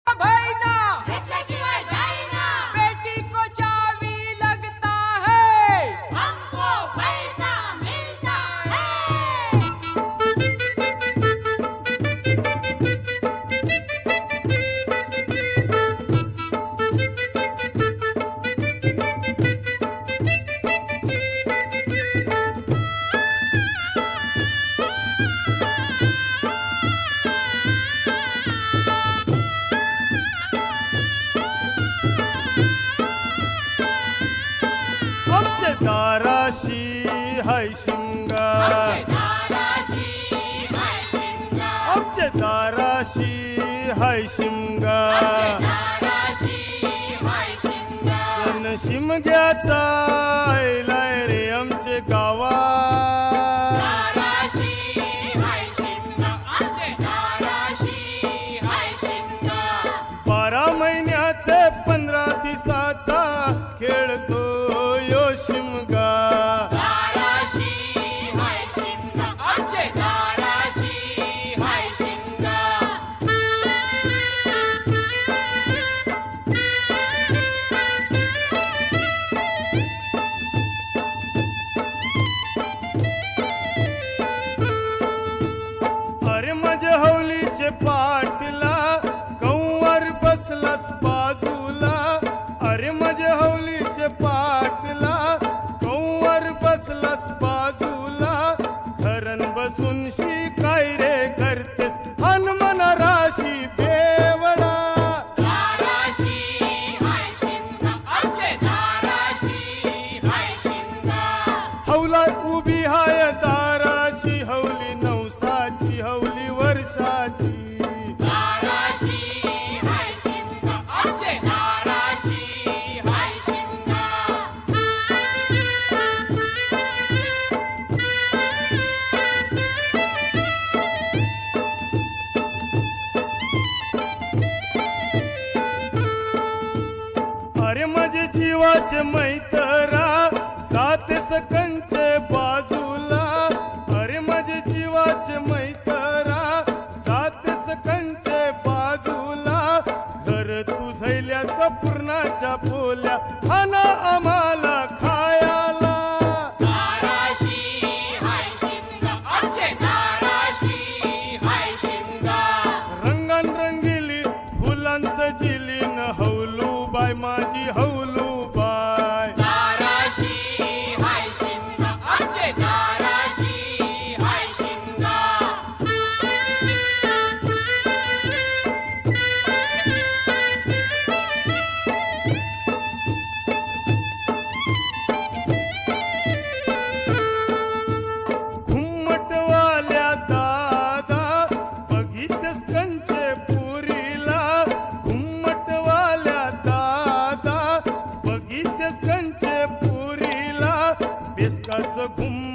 भैना भेटल्याशिवाय जाईना, बेटी को चावी लगता है, हमको पैसा मिलता है. आमचे दाराशी हाय शिंगार, दाराशी हाय शिंगार, आमचे दाराशी हाय शिंगार, दाराशी हाय शिंगार. सण शिमग्याचा आयलाय रे आमचे गावात. दाराशी हाय शिंगार, आमचे दाराशी हाय शिंगार. 12 महिन्याचे 15 दिवसाचा खेळतो यो शिमगा. दाराशी हाय शिंगार, आमचे दाराशी हाय शिंगार. अरे माझ्या हवलीचे पाटला कौवर बसलास बाजूला. अरे माझ्या हवलीचे पाटला कौवर बसलास बाजूला. धरण बसून शिकाय रे करतेस हनुमान राशी बेवडा. दाराशी हाय शिंगार, आमचे दाराशी हाय शिंगार. हवला उभी हाय दाराची हवली नवसाची हवली वर्षाची. दाराशी हाय शिंगार, आमचे दाराशी हाय शिंगार. अरे माझे जीवाचे मैतरा जाते सकंचे बाजूला. अरे माझे जीवाचे मैतरा जाते सकंचे बाजूला. घर तुझैल्यात पूर्णाच्या पोल्या खाना आम्हाला खायाला. दाराशी हाय शिंगार, आमचे दाराशी हाय शिंगार. रंगान रंगिली फुलां सजिली न हवलू बाय माझी हवलू बाय. दाराशी हाय शिंगार, आमचे दाराशी हाय शिंगार. घुमटवाल्या दादा बघितस कंचे पुरीला. घुमटवाल्या दादा बघितस कंचे पुरीला. बेसकाचं घुम